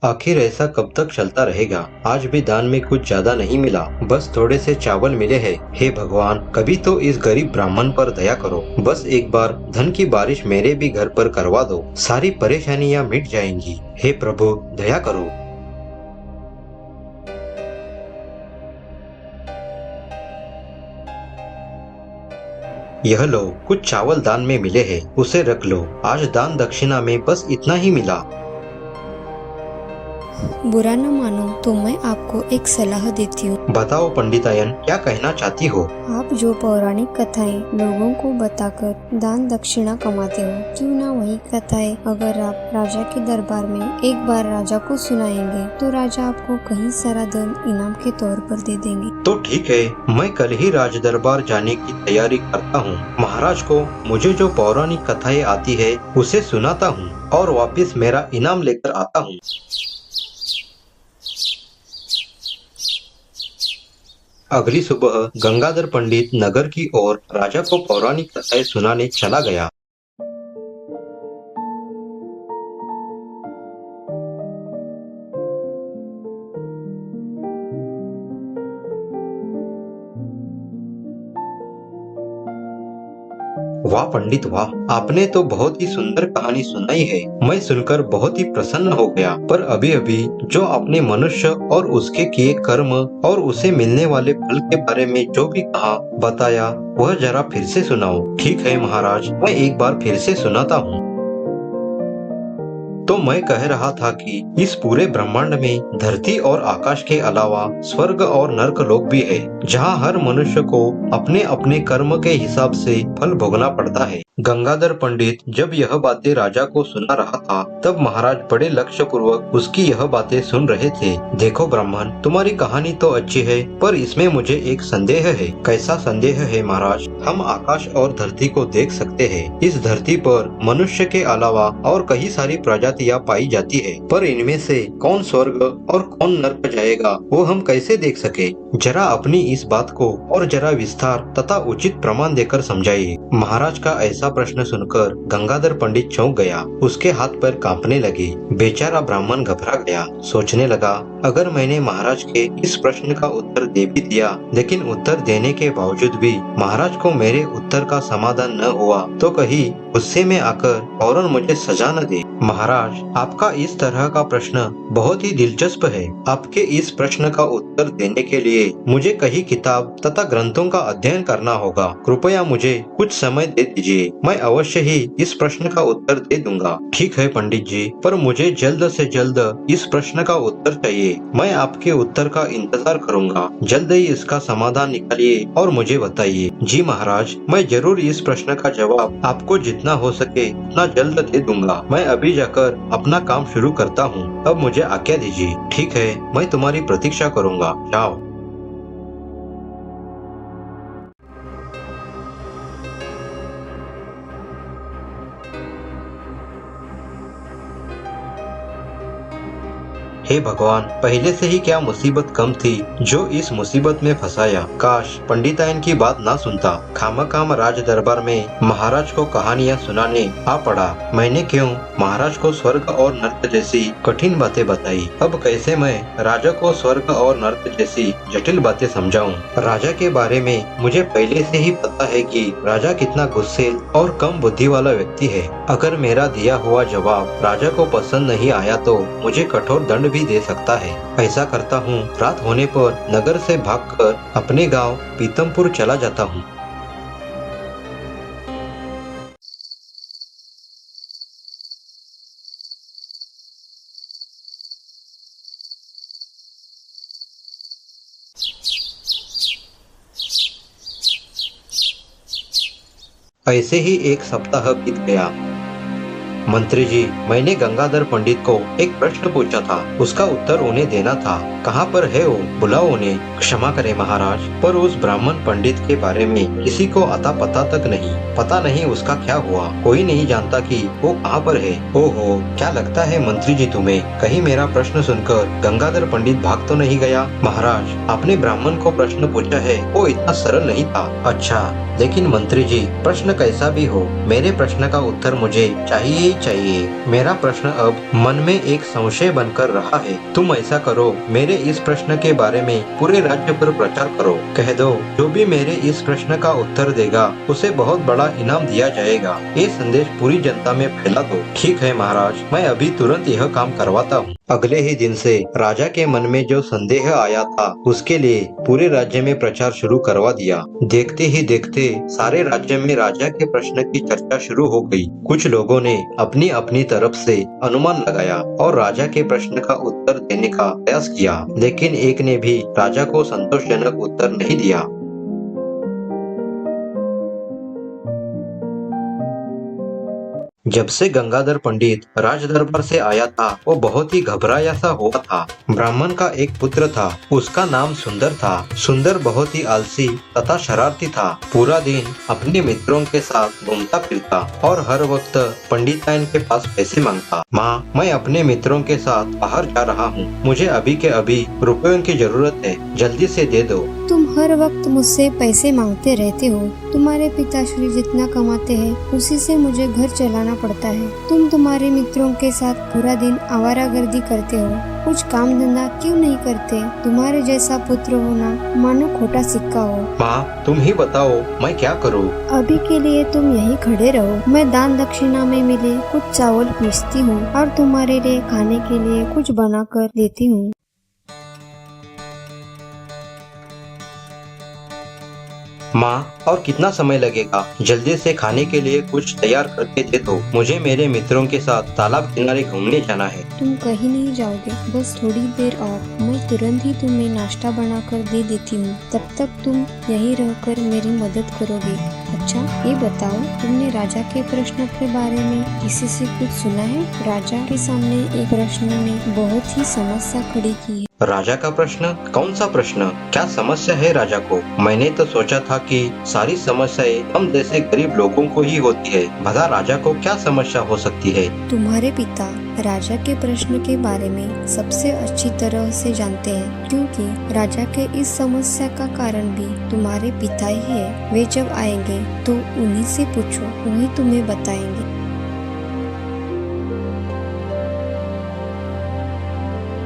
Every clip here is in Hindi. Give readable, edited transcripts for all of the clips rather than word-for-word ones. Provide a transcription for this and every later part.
आखिर ऐसा कब तक चलता रहेगा। आज भी दान में कुछ ज्यादा नहीं मिला, बस थोड़े से चावल मिले हैं। हे भगवान, कभी तो इस गरीब ब्राह्मण पर दया करो। बस एक बार धन की बारिश मेरे भी घर पर करवा दो, सारी परेशानियां मिट जाएंगी। हे प्रभु, दया करो। यह लो, कुछ चावल दान में मिले हैं, उसे रख लो। आज दान दक्षिणा में बस इतना ही मिला। बुरा न मानो तो मैं आपको एक सलाह देती हूँ। बताओ पंडितायन, क्या कहना चाहती हो। आप जो पौराणिक कथाएं लोगों को बताकर दान दक्षिणा कमाते हो, क्यों ना वही कथाएं अगर आप राजा के दरबार में एक बार राजा को सुनाएंगे तो राजा आपको कहीं सारा धन इनाम के तौर पर दे देंगे। तो ठीक है, मैं कल ही राज दरबार जाने की तैयारी करता हूँ। महाराज को मुझे जो पौराणिक कथाएं आती है उसे सुनाता हूँ और वापस मेरा इनाम लेकर आता हूँ। अगली सुबह गंगाधर पंडित नगर की ओर राजा को पौराणिक कथाएं सुनाने चला गया। वाह पंडित वाह, आपने तो बहुत ही सुंदर कहानी सुनाई है। मैं सुनकर बहुत ही प्रसन्न हो गया। पर अभी अभी जो आपने मनुष्य और उसके किए कर्म और उसे मिलने वाले फल के बारे में जो भी कहा बताया, वह जरा फिर से सुनाओ। ठीक है महाराज, मैं एक बार फिर से सुनाता हूँ। तो मैं कह रहा था कि इस पूरे ब्रह्मांड में धरती और आकाश के अलावा स्वर्ग और नर्क लोक भी है, जहाँ हर मनुष्य को अपने अपने कर्म के हिसाब से फल भोगना पड़ता है। गंगाधर पंडित जब यह बातें राजा को सुना रहा था, तब महाराज बड़े लक्ष्य पूर्वक उसकी यह बातें सुन रहे थे। देखो ब्राह्मण, तुम्हारी कहानी तो अच्छी है, पर इसमें मुझे एक संदेह है। कैसा संदेह है महाराज। हम आकाश और धरती को देख सकते हैं। इस धरती पर मनुष्य के अलावा और कई सारी प्रजातियां पाई जाती है, पर इनमें से कौन स्वर्ग और कौन नर्क जाएगा वो हम कैसे देख सके। जरा अपनी इस बात को और जरा विस्तार तथा उचित प्रमाण देकर समझाइए। महाराज का ऐसा प्रश्न सुनकर गंगाधर पंडित चौंक गया। उसके हाथ पैर कांपने लगे। बेचारा ब्राह्मण घबरा गया। सोचने लगा, अगर मैंने महाराज के इस प्रश्न का उत्तर दे भी दिया, लेकिन उत्तर देने के बावजूद भी महाराज को मेरे उत्तर का समाधान न हुआ, तो कहीं गुस्से में आकर फौरन मुझे सजा न दे। महाराज, आपका इस तरह का प्रश्न बहुत ही दिलचस्प है। आपके इस प्रश्न का उत्तर देने के लिए मुझे कई किताब तथा ग्रंथों का अध्ययन करना होगा। कृपया मुझे कुछ समय दे दीजिए, मैं अवश्य ही इस प्रश्न का उत्तर दे दूंगा। ठीक है पंडित जी, पर मुझे जल्द से जल्द इस प्रश्न का उत्तर चाहिए। मैं आपके उत्तर का इंतजार करूंगा। जल्द ही इसका समाधान निकालिए और मुझे बताइए। जी महाराज, मैं जरूर इस प्रश्न का जवाब आपको जितना हो सके उतना जल्द दे दूंगा। मैं अभी जाकर अपना काम शुरू करता हूँ। अब मुझे आज्ञा दीजिए। ठीक है, मैं तुम्हारी प्रतीक्षा करूंगा। जाओ। हे भगवान, पहले से ही क्या मुसीबत कम थी जो इस मुसीबत में फंसाया। काश पंडितायन की बात ना सुनता। खामखाम राज दरबार में महाराज को कहानियाँ सुनाने आ पड़ा। मैंने क्यों महाराज को स्वर्ग और नर्क जैसी कठिन बातें बताई। अब कैसे मैं राजा को स्वर्ग और नर्क जैसी जटिल बातें समझाऊं। राजा के बारे में मुझे पहले से ही पता है कि राजा कितना गुस्सेल और कम बुद्धि वाला व्यक्ति है। अगर मेरा दिया हुआ जवाब राजा को पसंद नहीं आया तो मुझे कठोर दंड भी दे सकता है। ऐसा करता हूँ, रात होने पर नगर से भागकर अपने गांव पीतमपुर चला जाता हूँ। ऐसे ही एक सप्ताह बीत गया। मंत्री जी, मैंने गंगाधर पंडित को एक प्रश्न पूछा था, उसका उत्तर उन्हें देना था। कहाँ पर है वो? बुलाओ उन्हें। क्षमा करें महाराज, पर उस ब्राह्मण पंडित के बारे में किसी को अता पता तक नहीं। पता नहीं उसका क्या हुआ। कोई नहीं जानता कि वो कहाँ पर है। ओहो, क्या लगता है मंत्री जी तुम्हें? कहीं मेरा प्रश्न सुनकर गंगाधर पंडित भाग तो नहीं गया? महाराज, आपने ब्राह्मण को प्रश्न पूछा है, वो इतना सरल नहीं था। अच्छा, लेकिन मंत्री जी, प्रश्न कैसा भी हो, मेरे प्रश्न का उत्तर मुझे चाहिए ही चाहिए। मेरा प्रश्न अब मन में एक संशय बनकर रहा है। तुम ऐसा करो, मेरे इस प्रश्न के बारे में पूरे राज्य पर प्रचार करो। कह दो, जो भी मेरे इस प्रश्न का उत्तर देगा उसे बहुत बड़ा इनाम दिया जाएगा। ये संदेश पूरी जनता में फैला दो। ठीक है महाराज, मैं अभी तुरंत यह काम करवाता हूँ। अगले ही दिन से राजा के मन में जो संदेह आया था उसके लिए पूरे राज्य में प्रचार शुरू करवा दिया। देखते ही देखते सारे राज्य में राजा के प्रश्न की चर्चा शुरू हो गई। कुछ लोगों ने अपनी अपनी तरफ से अनुमान लगाया और राजा के प्रश्न का उत्तर देने का प्रयास किया, लेकिन एक ने भी राजा को संतोषजनक उत्तर नहीं दिया। जब से गंगाधर पंडित राज दरबार से आया था, वो बहुत ही घबराया सा हुआ था। ब्राह्मण का एक पुत्र था, उसका नाम सुंदर था। सुंदर बहुत ही आलसी तथा शरारती था। पूरा दिन अपने मित्रों के साथ घूमता फिरता और हर वक्त पंडिताइन के पास पैसे मांगता। माँ, मैं अपने मित्रों के साथ बाहर जा रहा हूँ, मुझे अभी के अभी रुपयों की जरूरत है, जल्दी से दे दो। तुम हर वक्त मुझसे पैसे मांगते रहते हो। तुम्हारे पिताश्री जितना कमाते हैं उसी से मुझे घर चलाना पड़ता है। तुम तुम्हारे मित्रों के साथ पूरा दिन आवारागर्दी करते हो, कुछ काम धंधा क्यों नहीं करते? तुम्हारे जैसा पुत्र होना मानो खोटा सिक्का हो। माँ, तुम ही बताओ मैं क्या करूँ? अभी के लिए तुम यहीं खड़े रहो। मैं दान दक्षिणा में मिले कुछ चावल पीसती हूँ और तुम्हारे लिए खाने के लिए कुछ बना कर देती हूँ। माँ, और कितना समय लगेगा? जल्दी से खाने के लिए कुछ तैयार करके दे दो, मुझे मेरे मित्रों के साथ तालाब किनारे घूमने जाना है। तुम कहीं नहीं जाओगे, बस थोड़ी देर और, मैं तुरंत ही तुम्हें नाश्ता बनाकर दे देती हूँ। तब तक तुम यहीं रहकर मेरी मदद करोगे। अच्छा, ये बताओ, तुमने राजा के प्रश्न के बारे में किसी से कुछ सुना है? राजा के सामने एक प्रश्न ने बहुत ही समस्या खड़ी की है। राजा का प्रश्न? कौन सा प्रश्न? क्या समस्या है राजा को? मैंने तो सोचा था कि सारी समस्याएं हम जैसे गरीब लोगों को ही होती है। भला राजा को क्या समस्या हो सकती है? तुम्हारे पिता राजा के प्रश्न के बारे में सबसे अच्छी तरह से जानते हैं, क्योंकि राजा के इस समस्या का कारण भी तुम्हारे पिता ही है। वे जब आएंगे तो उन्हीं से पूछो, वही तुम्हें बताएंगे।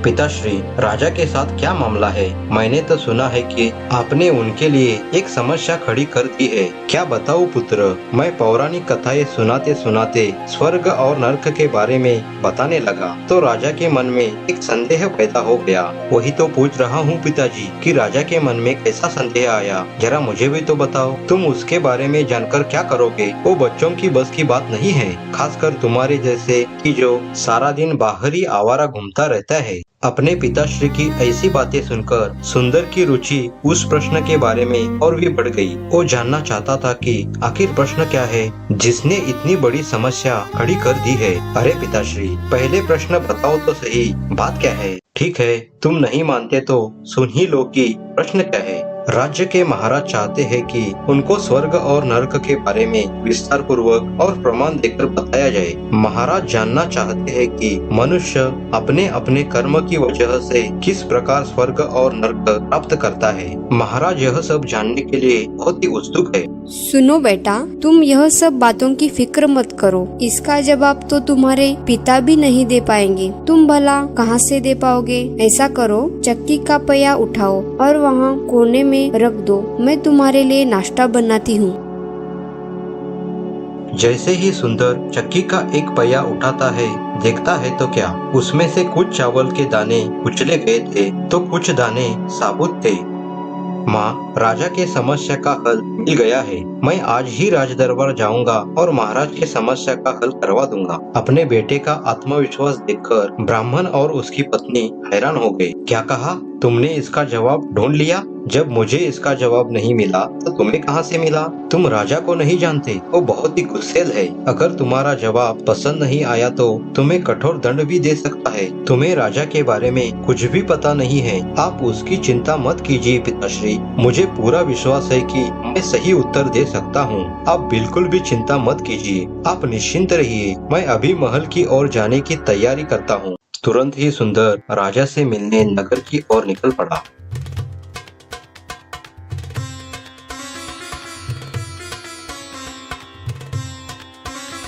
पिताश्री, राजा के साथ क्या मामला है? मैंने तो सुना है कि आपने उनके लिए एक समस्या खड़ी कर दी है। क्या बताऊं पुत्र? मैं पौराणिक कथाएं सुनाते सुनाते स्वर्ग और नरक के बारे में बताने लगा तो राजा के मन में एक संदेह पैदा हो गया। वही तो पूछ रहा हूँ पिताजी कि राजा के मन में कैसा संदेह आया, जरा मुझे भी तो बताओ। तुम उसके बारे में जानकर क्या करोगे? वो बच्चों की बस की बात नहीं है, खासकर तुम्हारे जैसे कि जो सारा दिन बाहर ही आवारा घूमता रहता है। अपने पिताश्री की ऐसी बातें सुनकर सुंदर की रुचि उस प्रश्न के बारे में और भी बढ़ गई। वो जानना चाहता था कि आखिर प्रश्न क्या है जिसने इतनी बड़ी समस्या खड़ी कर दी है। अरे पिताश्री, पहले प्रश्न बताओ तो सही, बात क्या है? ठीक है, तुम नहीं मानते तो सुन ही लो कि प्रश्न क्या है। राज्य के महाराज चाहते हैं कि उनको स्वर्ग और नरक के बारे में विस्तार पूर्वक और प्रमाण देकर बताया जाए। महाराज जानना चाहते हैं कि मनुष्य अपने अपने कर्म की वजह से किस प्रकार स्वर्ग और नरक प्राप्त करता है। महाराज यह सब जानने के लिए बहुत ही उत्सुक है। सुनो बेटा, तुम यह सब बातों की फिक्र मत करो। इसका जवाब तो तुम्हारे पिता भी नहीं दे पाएंगे। तुम भला कहाँ से दे पाओगे? ऐसा करो, चक्की का पहिया उठाओ और वहाँ कोने में रख दो। मैं तुम्हारे लिए नाश्ता बनाती हूँ। जैसे ही सुंदर चक्की का एक पहिया उठाता है, देखता है तो क्या, उसमें से कुछ चावल के दाने कुचले गए थे तो कुछ दाने साबुत थे। माँ, राजा के समस्या का हल मिल गया है। मैं आज ही राज दरबार जाऊंगा और महाराज के समस्या का हल करवा दूंगा। अपने बेटे का आत्मविश्वास देखकर ब्राह्मण और उसकी पत्नी हैरान हो गए। क्या कहा? तुमने इसका जवाब ढूंढ लिया? जब मुझे इसका जवाब नहीं मिला तो तुम्हें कहाँ से मिला? तुम राजा को नहीं जानते, वो बहुत ही गुस्सैल है। अगर तुम्हारा जवाब पसंद नहीं आया तो तुम्हें कठोर दंड भी दे सकता है। तुम्हें राजा के बारे में कुछ भी पता नहीं है। आप उसकी चिंता मत कीजिए पिताश्री, मुझे पूरा विश्वास है कि मैं सही उत्तर दे सकता हूँ। आप बिल्कुल भी चिंता मत कीजिए, आप निश्चिंत रहिए। मैं अभी महल की ओर जाने की तैयारी करता हूँ। तुरंत ही सुंदर राजा से मिलने नगर की ओर निकल पड़ा।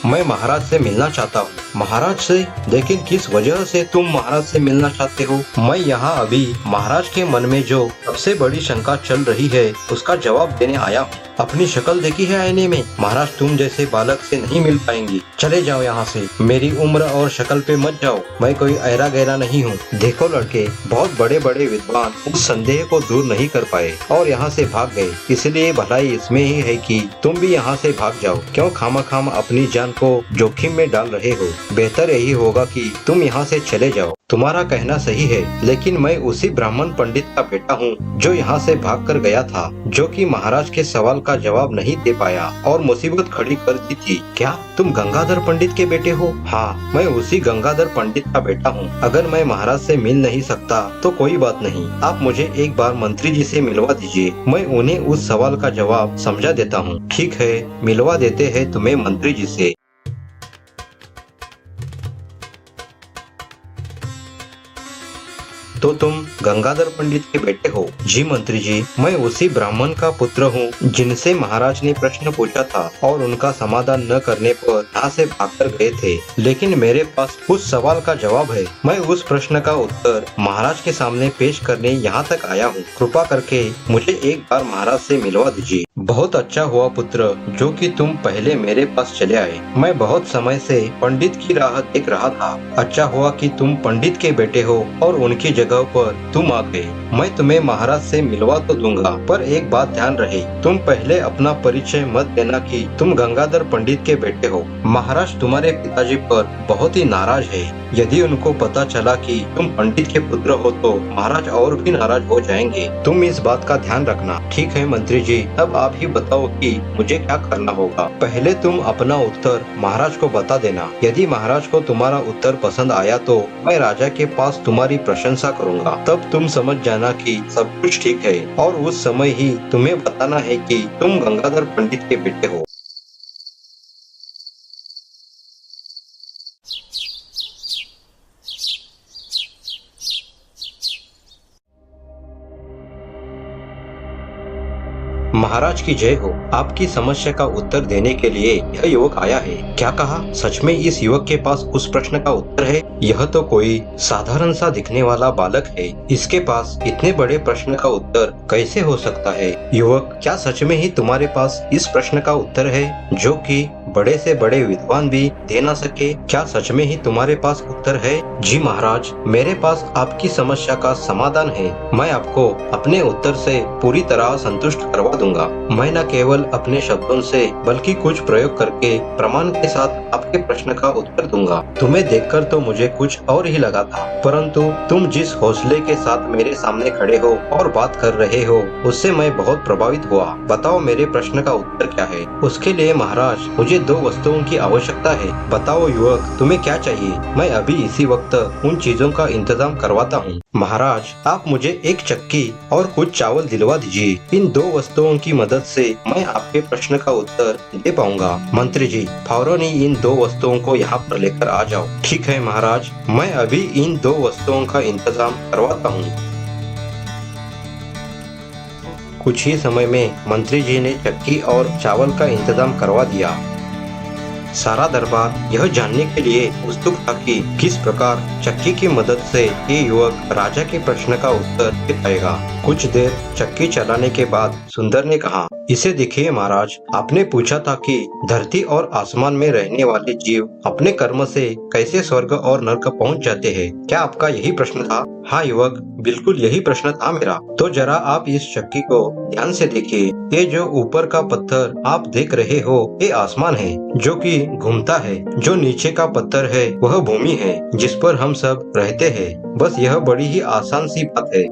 मैं महाराज से मिलना चाहता हूँ। महाराज से? लेकिन किस वजह से तुम महाराज से मिलना चाहते हो? मैं यहाँ अभी महाराज के मन में जो सबसे बड़ी शंका चल रही है उसका जवाब देने आया हूँ। अपनी शक्ल देखी है आईने में? महाराज तुम जैसे बालक से नहीं मिल पाएंगी। चले जाओ यहाँ से। मेरी उम्र और शक्ल पे मत जाओ। मैं कोई ऐरा गहरा नहीं हूँ। देखो लड़के, बहुत बड़े बड़े विद्वान उस संदेह को दूर नहीं कर पाए और यहाँ से भाग गए। इसलिए भलाई इसमें ही है कि तुम भी यहाँ से भाग जाओ। क्यों खामखाम अपनी जान को जोखिम में डाल रहे हो? बेहतर यही होगा कि तुम यहाँ से चले जाओ। तुम्हारा कहना सही है, लेकिन मैं उसी ब्राह्मण पंडित का बेटा हूँ जो यहाँ से भाग कर गया था, जो कि महाराज के सवाल का जवाब नहीं दे पाया और मुसीबत खड़ी कर दी थी। क्या तुम गंगाधर पंडित के बेटे हो? हाँ, मैं उसी गंगाधर पंडित का बेटा हूँ। अगर मैं महाराज से मिल नहीं सकता तो कोई बात नहीं, आप मुझे एक बार मंत्री जी से मिलवा दीजिए। मैं उन्हें उस सवाल का जवाब समझा देता हूँ। ठीक है, मिलवा देते हैं तुम्हें मंत्री जी से। तो तुम गंगाधर पंडित के बेटे हो? जी मंत्री जी, मैं उसी ब्राह्मण का पुत्र हूँ जिनसे महाराज ने प्रश्न पूछा था और उनका समाधान न करने पर यहाँ से भागकर गए थे। लेकिन मेरे पास उस सवाल का जवाब है। मैं उस प्रश्न का उत्तर महाराज के सामने पेश करने यहाँ तक आया हूँ। कृपा करके मुझे एक बार महाराज से मिलवा दीजिए। बहुत अच्छा हुआ पुत्र जो कि तुम पहले मेरे पास चले आए। मैं बहुत समय से पंडित की राह देख रहा था। अच्छा हुआ कि तुम पंडित के बेटे हो और उनकी जगह पर तुम आ गए। मैं तुम्हें महाराज से मिलवा तो दूंगा, पर एक बात ध्यान रहे, तुम पहले अपना परिचय मत देना कि तुम गंगाधर पंडित के बेटे हो। महाराज तुम्हारे पिताजी पर बहुत ही नाराज है। यदि उनको पता चला कि तुम पंडित के पुत्र हो तो महाराज और भी नाराज हो जाएंगे। तुम इस बात का ध्यान रखना। ठीक है मंत्री जी, अब आप ही बताओ कि मुझे क्या करना होगा। पहले तुम अपना उत्तर महाराज को बता देना। यदि महाराज को तुम्हारा उत्तर पसंद आया तो मैं राजा के पास तुम्हारी प्रशंसा करूंगा। तब तुम समझ जाना कि सब कुछ ठीक है और उस समय ही तुम्हें बताना है कि तुम गंगाधर पंडित के बेटे हो। महाराज की जय हो। आपकी समस्या का उत्तर देने के लिए यह युवक आया है। क्या कहा? सच में इस युवक के पास उस प्रश्न का उत्तर है? यह तो कोई साधारण सा दिखने वाला बालक है। इसके पास इतने बड़े प्रश्न का उत्तर कैसे हो सकता है? युवक, क्या सच में ही तुम्हारे पास इस प्रश्न का उत्तर है जो कि बड़े से बड़े विद्वान भी दे ना सके? क्या सच में ही तुम्हारे पास उत्तर है? जी महाराज, मेरे पास आपकी समस्या का समाधान है। मैं आपको अपने उत्तर से पूरी तरह संतुष्ट करवा दूंगा। मैं न केवल अपने शब्दों से बल्कि कुछ प्रयोग करके प्रमाण के साथ आपके प्रश्न का उत्तर दूंगा। तुम्हें देखकर तो मुझे कुछ और ही लगा था, परंतु तुम जिस हौसले के साथ मेरे सामने खड़े हो और बात कर रहे हो उससे मैं बहुत प्रभावित हुआ। बताओ मेरे प्रश्न का उत्तर क्या है? उसके लिए महाराज मुझे 2 वस्तुओं की आवश्यकता है। बताओ युवक, तुम्हें क्या चाहिए? मैं अभी इसी वक्त उन चीजों का इंतजाम करवाता हूँ। महाराज, आप मुझे एक चक्की और कुछ चावल दिलवा दीजिए। इन 2 वस्तुओं की मदद से मैं आपके प्रश्न का उत्तर दे पाऊंगा। मंत्री जी, फौरन ही इन 2 वस्तुओं को यहाँ पर लेकर आ जाओ। ठीक है महाराज, मैं अभी इन 2 वस्तुओं का इंतजाम करवाता हूँ। कुछ ही समय में मंत्री जी ने चक्की और चावल का इंतजाम करवा दिया। सारा दरबार यह जानने के लिए उत्सुक था कि किस प्रकार चक्की की मदद से ये युवक राजा के प्रश्न का उत्तर दे पाएगा। कुछ देर चक्की चलाने के बाद सुंदर ने कहा, इसे देखिए महाराज, आपने पूछा था कि धरती और आसमान में रहने वाले जीव अपने कर्म से कैसे स्वर्ग और नरक पहुंच जाते हैं। क्या आपका यही प्रश्न था? हाँ युवक, बिल्कुल यही प्रश्न था मेरा। तो जरा आप इस चक्की को ध्यान से देखिए। ये जो ऊपर का पत्थर आप देख रहे हो ये आसमान है जो कि घूमता है। जो नीचे का पत्थर है वह भूमि है जिस पर हम सब रहते हैं। बस यह बड़ी ही आसान सी बात है।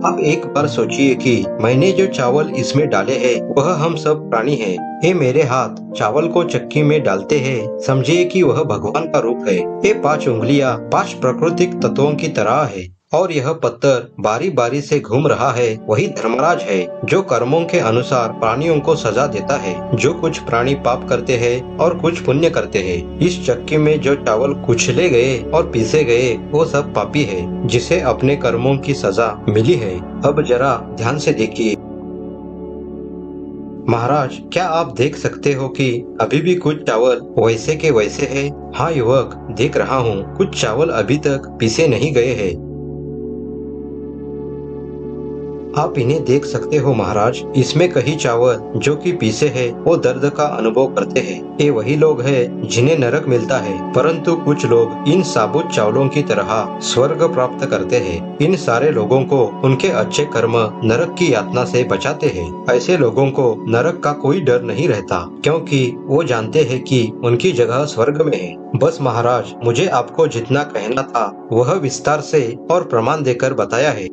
आप एक बार सोचिए कि मैंने जो चावल इसमें डाले हैं वह हम सब प्राणी हैं। ये मेरे हाथ चावल को चक्की में डालते हैं। समझिए कि वह भगवान का रूप है। ये 5 उंगलियां 5 प्राकृतिक तत्वों की तरह है और यह पत्थर बारी बारी से घूम रहा है वही धर्मराज है जो कर्मों के अनुसार प्राणियों को सजा देता है। जो कुछ प्राणी पाप करते हैं और कुछ पुण्य करते हैं। इस चक्की में जो चावल कुचले गए और पीसे गए वो सब पापी है जिसे अपने कर्मों की सजा मिली है। अब जरा ध्यान से देखिए। महाराज, क्या आप देख सकते हो कि अभी भी कुछ चावल वैसे के वैसे है? हाँ युवक, देख रहा हूँ, कुछ चावल अभी तक पीसे नहीं गए हैं। आप इन्हें देख सकते हो महाराज, इसमें कई चावल जो कि पीसे हैं वो दर्द का अनुभव करते हैं। ये वही लोग हैं जिन्हें नरक मिलता है, परंतु कुछ लोग इन साबुत चावलों की तरह स्वर्ग प्राप्त करते हैं। इन सारे लोगों को उनके अच्छे कर्म नरक की यातना से बचाते हैं। ऐसे लोगों को नरक का कोई डर नहीं रहता, क्योंकि वो जानते हैं कि उनकी जगह स्वर्ग में है। बस महाराज, मुझे आपको जितना कहना था वह विस्तार से और प्रमाण देकर बताया है।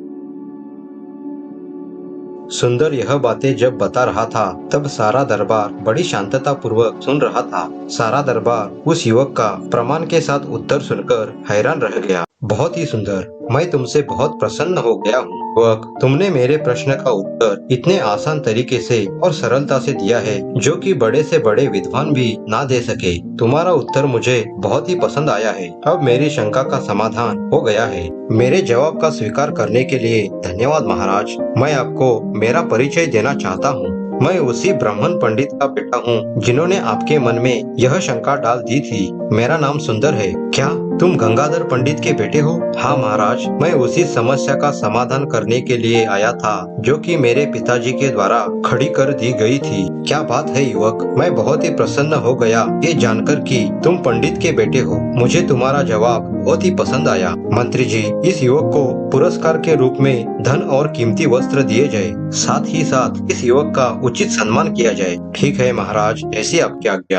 सुंदर यह बातें जब बता रहा था तब सारा दरबार बड़ी शांतता पूर्वक सुन रहा था। सारा दरबार उस युवक का प्रमाण के साथ उत्तर सुनकर हैरान रह गया। बहुत ही सुंदर, मैं तुमसे बहुत प्रसन्न हो गया हूँ युवक। तुमने मेरे प्रश्न का उत्तर इतने आसान तरीके से और सरलता से दिया है जो कि बड़े से बड़े विद्वान भी ना दे सके। तुम्हारा उत्तर मुझे बहुत ही पसंद आया है। अब मेरी शंका का समाधान हो गया है। मेरे जवाब का स्वीकार करने के लिए धन्यवाद महाराज। मैं आपको मेरा परिचय देना चाहता हूँ। मैं उसी ब्राह्मण पंडित का बेटा हूँ जिन्होंने आपके मन में यह शंका डाल दी थी। मेरा नाम सुंदर है। क्या तुम गंगाधर पंडित के बेटे हो? हाँ महाराज, मैं उसी समस्या का समाधान करने के लिए आया था जो कि मेरे पिताजी के द्वारा खड़ी कर दी गई थी। क्या बात है युवक, मैं बहुत ही प्रसन्न हो गया ये जानकर कि तुम पंडित के बेटे हो। मुझे तुम्हारा जवाब बहुत ही पसंद आया। मंत्री जी, इस युवक को पुरस्कार के रूप में धन और कीमती वस्त्र दिए जाए, साथ ही साथ इस युवक का उचित सम्मान किया जाए। ठीक है महाराज, ऐसी आपकी आज्ञा।